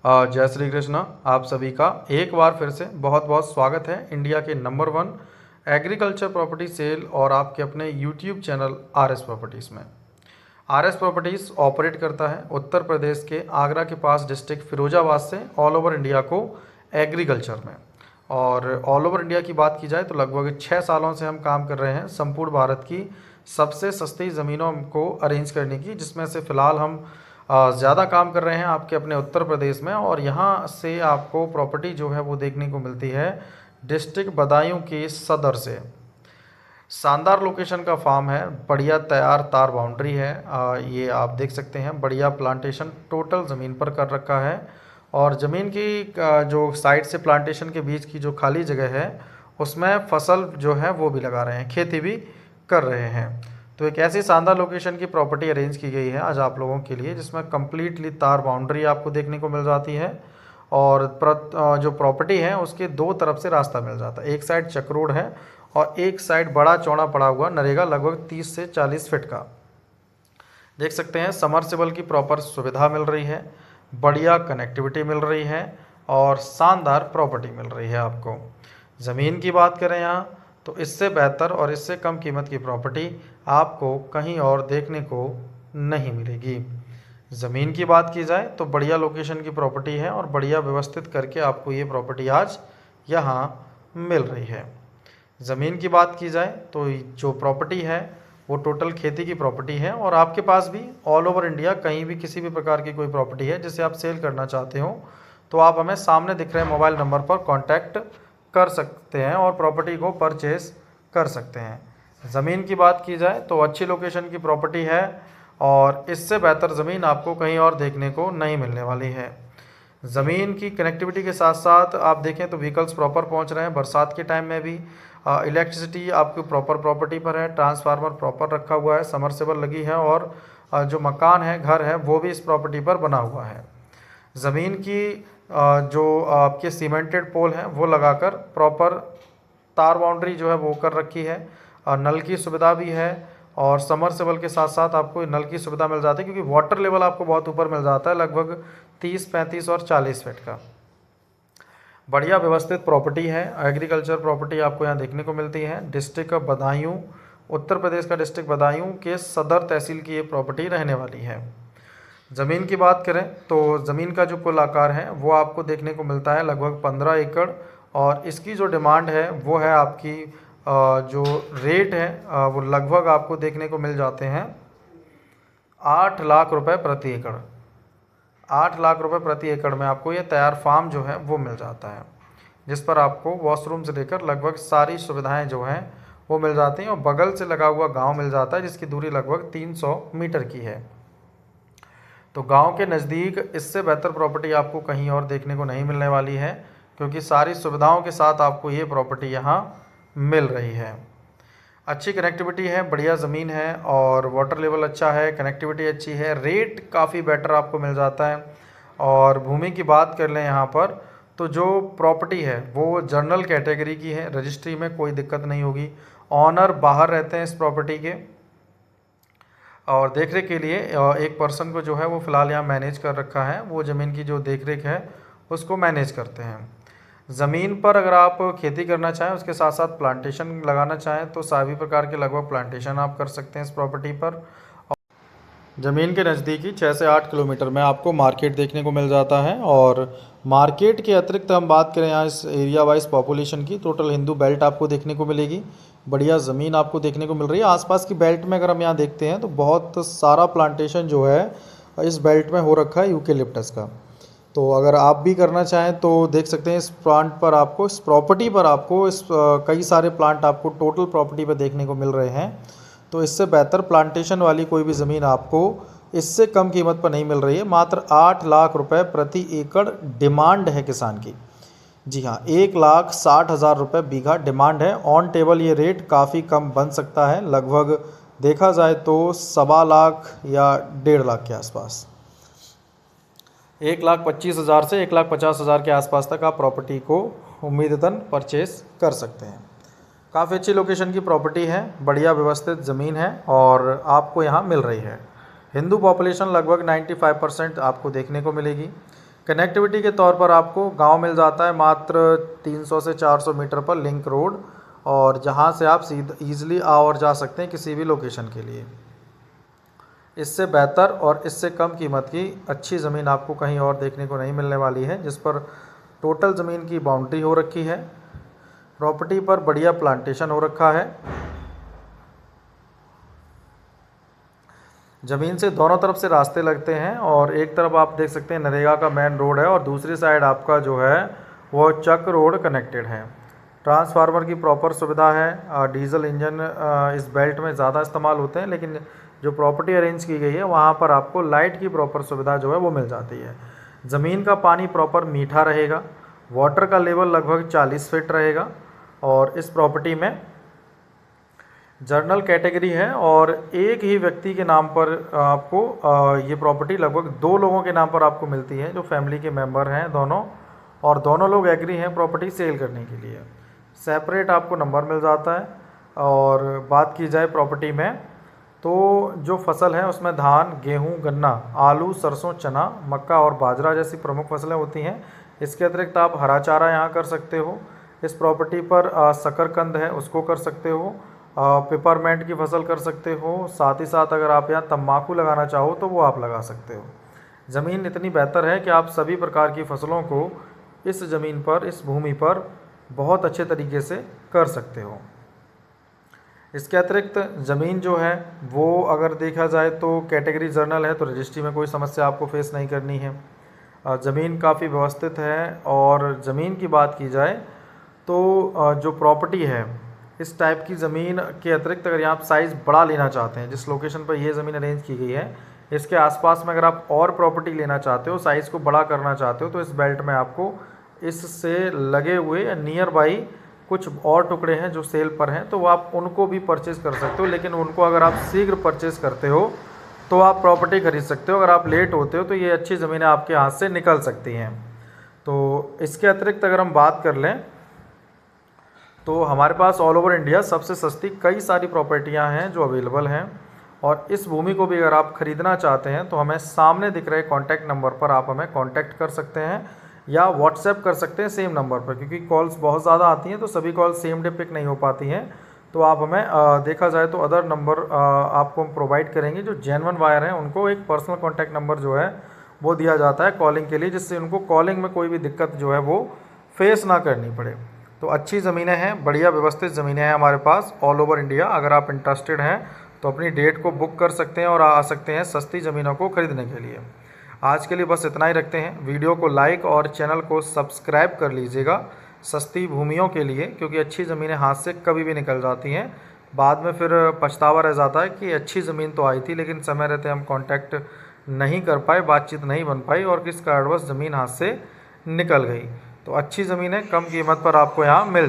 जय श्री कृष्ण। आप सभी का एक बार फिर से बहुत बहुत स्वागत है इंडिया के नंबर 1 एग्रीकल्चर प्रॉपर्टी सेल और आपके अपने YouTube channel R S properties में। आर एस प्रॉपर्टीज़ ऑपरेट करता है उत्तर प्रदेश के आगरा के पास डिस्ट्रिक्ट फिरोजाबाद से ऑल ओवर इंडिया को एग्रीकल्चर में। और ऑल ओवर इंडिया की बात की जाए तो लगभग 6 सालों से हम काम कर रहे हैं संपूर्ण भारत की सबसे सस्ती ज़मीनों को अरेंज करने की, जिसमें से फ़िलहाल हम ज़्यादा काम कर रहे हैं आपके अपने उत्तर प्रदेश में। और यहाँ से आपको प्रॉपर्टी जो है वो देखने को मिलती है डिस्ट्रिक्ट बदायूं के सदर से। शानदार लोकेशन का फार्म है, बढ़िया तैयार तार बाउंड्री है। ये आप देख सकते हैं, बढ़िया प्लांटेशन टोटल ज़मीन पर कर रखा है। और ज़मीन की जो साइड से प्लांटेशन के बीच की जो खाली जगह है उसमें फसल जो है वो भी लगा रहे हैं, खेती भी कर रहे हैं। तो एक ऐसी शानदार लोकेशन की प्रॉपर्टी अरेंज की गई है आज आप लोगों के लिए, जिसमें कम्प्लीटली तार बाउंड्री आपको देखने को मिल जाती है। और जो प्रॉपर्टी है उसके दो तरफ से रास्ता मिल जाता है। एक साइड चक रोड है और एक साइड बड़ा चौड़ा पड़ा हुआ नरेगा लगभग 30 से 40 फीट का। देख सकते हैं समरसेबल की प्रॉपर सुविधा मिल रही है, बढ़िया कनेक्टिविटी मिल रही है और शानदार प्रॉपर्टी मिल रही है आपको। ज़मीन की बात करें यहाँ तो इससे बेहतर और इससे कम कीमत की प्रॉपर्टी आपको कहीं और देखने को नहीं मिलेगी। ज़मीन की बात की जाए तो बढ़िया लोकेशन की प्रॉपर्टी है और बढ़िया व्यवस्थित करके आपको ये प्रॉपर्टी आज यहाँ मिल रही है। ज़मीन की बात की जाए तो जो प्रॉपर्टी है वो टोटल खेती की प्रॉपर्टी है और आपके पास भी ऑल ओवर इंडिया कहीं भी किसी भी प्रकार की कोई प्रॉपर्टी है जिसे आप सेल करना चाहते हो तो आप हमें सामने दिख रहे मोबाइल नंबर पर कॉन्टैक्ट कर सकते हैं और प्रॉपर्टी को परचेज़ कर सकते हैं। ज़मीन की बात की जाए तो अच्छी लोकेशन की प्रॉपर्टी है और इससे बेहतर ज़मीन आपको कहीं और देखने को नहीं मिलने वाली है। ज़मीन की कनेक्टिविटी के साथ साथ आप देखें तो व्हीकल्स प्रॉपर पहुंच रहे हैं। बरसात के टाइम में भी इलेक्ट्रिसिटी आपकी प्रॉपर प्रॉपर्टी पर है, ट्रांसफार्मर प्रॉपर रखा हुआ है, समरसेबल लगी है और जो मकान है, घर है, वो भी इस प्रॉपर्टी पर बना हुआ है। ज़मीन की जो आपके सीमेंटेड पोल हैं वो लगाकर प्रॉपर तार बाउंड्री जो है वो कर रखी है। नल की सुविधा भी है और समरसेबल के साथ साथ आपको नल की सुविधा मिल जाती है, क्योंकि वाटर लेवल आपको बहुत ऊपर मिल जाता है, लगभग 30, 35 और 40 फीट का। बढ़िया व्यवस्थित प्रॉपर्टी है, एग्रीकल्चर प्रॉपर्टी आपको यहाँ देखने को मिलती है। डिस्ट्रिक्ट बदायूं, उत्तर प्रदेश का डिस्ट्रिक्ट बदायूं के सदर तहसील की ये प्रॉपर्टी रहने वाली है। ज़मीन की बात करें तो ज़मीन का जो कुल आकार है वो आपको देखने को मिलता है लगभग 15 एकड़ और इसकी जो डिमांड है वो है आपकी जो रेट है वो लगभग आपको देखने को मिल जाते हैं 8 लाख रुपए प्रति एकड़। 8 लाख रुपए प्रति एकड़ में आपको ये तैयार फार्म जो है वो मिल जाता है, जिस पर आपको वॉशरूम से लेकर लगभग सारी सुविधाएं जो हैं वो मिल जाती हैं और बगल से लगा हुआ गांव मिल जाता है जिसकी दूरी लगभग 300 मीटर की है। तो गांव के नज़दीक इससे बेहतर प्रॉपर्टी आपको कहीं और देखने को नहीं मिलने वाली है, क्योंकि सारी सुविधाओं के साथ आपको ये प्रॉपर्टी यहाँ मिल रही है। अच्छी कनेक्टिविटी है, बढ़िया ज़मीन है और वाटर लेवल अच्छा है, कनेक्टिविटी अच्छी है, रेट काफ़ी बेटर आपको मिल जाता है। और भूमि की बात कर लें यहाँ पर तो जो प्रॉपर्टी है वो जनरल कैटेगरी की है, रजिस्ट्री में कोई दिक्कत नहीं होगी। ऑनर बाहर रहते हैं इस प्रॉपर्टी के और देखरेख के लिए एक पर्सन को जो है वो फ़िलहाल यहाँ मैनेज कर रखा है, वो ज़मीन की जो देखरेख है उसको मैनेज करते हैं। ज़मीन पर अगर आप खेती करना चाहें, उसके साथ साथ प्लांटेशन लगाना चाहें तो सभी प्रकार के लगभग प्लांटेशन आप कर सकते हैं इस प्रॉपर्टी पर। ज़मीन के नज़दीकी 6 से 8 किलोमीटर में आपको मार्केट देखने को मिल जाता है और मार्केट के अतिरिक्त हम बात करें यहाँ इस एरिया वाइज पॉपुलेशन की, टोटल हिंदू बेल्ट आपको देखने को मिलेगी। बढ़िया ज़मीन आपको देखने को मिल रही है। आसपास की बेल्ट में अगर हम यहाँ देखते हैं तो बहुत सारा प्लांटेशन जो है इस बेल्ट में हो रखा है यूकेलिप्टस का। तो अगर आप भी करना चाहें तो देख सकते हैं इस प्लांट पर आपको, इस प्रॉपर्टी पर आपको कई सारे प्लांट आपको टोटल प्रॉपर्टी पर देखने को मिल रहे हैं। तो इससे बेहतर प्लांटेशन वाली कोई भी ज़मीन आपको इससे कम कीमत पर नहीं मिल रही है। मात्र 8 लाख रुपए प्रति एकड़ डिमांड है किसान की। जी हाँ, 1,60,000 रुपये बीघा डिमांड है। ऑन टेबल ये रेट काफ़ी कम बन सकता है, लगभग देखा जाए तो 1.25 लाख या 1.5 लाख के आसपास, 1,25,000 से 1,50,000 के आसपास तक आप प्रॉपर्टी को उम्मीदतन परचेस कर सकते हैं। काफ़ी अच्छी लोकेशन की प्रॉपर्टी है, बढ़िया व्यवस्थित ज़मीन है और आपको यहाँ मिल रही है। हिंदू पॉपुलेशन लगभग 95% आपको देखने को मिलेगी। कनेक्टिविटी के तौर पर आपको गांव मिल जाता है मात्र 300 से 400 मीटर पर लिंक रोड, और जहां से आप ईजिली आ और जा सकते हैं किसी भी लोकेशन के लिए। इससे बेहतर और इससे कम कीमत की अच्छी ज़मीन आपको कहीं और देखने को नहीं मिलने वाली है, जिस पर टोटल ज़मीन की बाउंड्री हो रखी है, प्रॉपर्टी पर बढ़िया प्लांटेशन हो रखा है, ज़मीन से दोनों तरफ से रास्ते लगते हैं, और एक तरफ आप देख सकते हैं नरेगा का मेन रोड है और दूसरी साइड आपका जो है वो चक रोड कनेक्टेड है। ट्रांसफार्मर की प्रॉपर सुविधा है। डीजल इंजन इस बेल्ट में ज़्यादा इस्तेमाल होते हैं, लेकिन जो प्रॉपर्टी अरेंज की गई है वहाँ पर आपको लाइट की प्रॉपर सुविधा जो है वो मिल जाती है। ज़मीन का पानी प्रॉपर मीठा रहेगा, वाटर का लेवल लगभग 40 फीट रहेगा, और इस प्रॉपर्टी में जर्नल कैटेगरी है और एक ही व्यक्ति के नाम पर आपको ये प्रॉपर्टी लगभग 2 लोगों के नाम पर आपको मिलती है, जो फैमिली के मेंबर हैं दोनों, और दोनों लोग एग्री हैं प्रॉपर्टी सेल करने के लिए। सेपरेट आपको नंबर मिल जाता है। और बात की जाए प्रॉपर्टी में, तो जो फसल है उसमें धान, गेहूं, गन्ना, आलू, सरसों, चना, मक्का और बाजरा जैसी प्रमुख फसलें होती हैं। इसके अतिरिक्त आप हरा चारा यहाँ कर सकते हो। इस प्रॉपर्टी पर शकरकंद है उसको कर सकते हो, पेपरमेंट की फसल कर सकते हो, साथ ही साथ अगर आप यहाँ तम्बाकू लगाना चाहो तो वो आप लगा सकते हो। ज़मीन इतनी बेहतर है कि आप सभी प्रकार की फसलों को इस ज़मीन पर, इस भूमि पर बहुत अच्छे तरीके से कर सकते हो। इसके अतिरिक्त ज़मीन जो है वो अगर देखा जाए तो कैटेगरी जर्नल है, तो रजिस्ट्री में कोई समस्या आपको फेस नहीं करनी है। ज़मीन काफ़ी व्यवस्थित है। और ज़मीन की बात की जाए तो जो प्रॉपर्टी है, इस टाइप की ज़मीन के अतिरिक्त अगर आप साइज़ बड़ा लेना चाहते हैं, जिस लोकेशन पर ये ज़मीन अरेंज की गई है इसके आसपास में अगर आप और प्रॉपर्टी लेना चाहते हो, साइज़ को बड़ा करना चाहते हो, तो इस बेल्ट में आपको इससे लगे हुए नियर बाई कुछ और टुकड़े हैं जो सेल पर हैं, तो वो आप उनको भी परचेज़ कर सकते हो। लेकिन उनको अगर आप शीघ्र परचेज़ करते हो तो आप प्रॉपर्टी खरीद सकते हो। अगर आप लेट होते हो तो ये अच्छी ज़मीनें आपके हाथ से निकल सकती हैं। तो इसके अतिरिक्त अगर हम बात कर लें तो हमारे पास ऑल ओवर इंडिया सबसे सस्ती कई सारी प्रॉपर्टियां हैं जो अवेलेबल हैं। और इस भूमि को भी अगर आप ख़रीदना चाहते हैं तो हमें सामने दिख रहे कॉन्टैक्ट नंबर पर आप हमें कॉन्टैक्ट कर सकते हैं या व्हाट्सएप कर सकते हैं सेम नंबर पर, क्योंकि कॉल्स बहुत ज़्यादा आती हैं तो सभी कॉल सेम डे पिक नहीं हो पाती हैं। तो आप हमें देखा जाए तो अदर नंबर आपको हम प्रोवाइड करेंगे। जो जेन्युइन वायर हैं उनको एक पर्सनल कॉन्टैक्ट नंबर जो है वो दिया जाता है कॉलिंग के लिए, जिससे उनको कॉलिंग में कोई भी दिक्कत जो है वो फेस ना करनी पड़े। तो अच्छी ज़मीनें हैं, बढ़िया व्यवस्थित ज़मीनें हैं हमारे पास ऑल ओवर इंडिया। अगर आप इंटरेस्टेड हैं तो अपनी डेट को बुक कर सकते हैं और आ सकते हैं सस्ती ज़मीनों को खरीदने के लिए। आज के लिए बस इतना ही रखते हैं। वीडियो को लाइक और चैनल को सब्सक्राइब कर लीजिएगा सस्ती भूमियों के लिए, क्योंकि अच्छी ज़मीनें हाथ से कभी भी निकल जाती हैं। बाद में फिर पछतावा रह जाता है कि अच्छी ज़मीन तो आई थी लेकिन समय रहते हम कांटेक्ट नहीं कर पाए, बातचीत नहीं बन पाई और किस कारणवश ज़मीन हाथ से निकल गई। तो अच्छी ज़मीनें कम कीमत पर आपको यहाँ मिल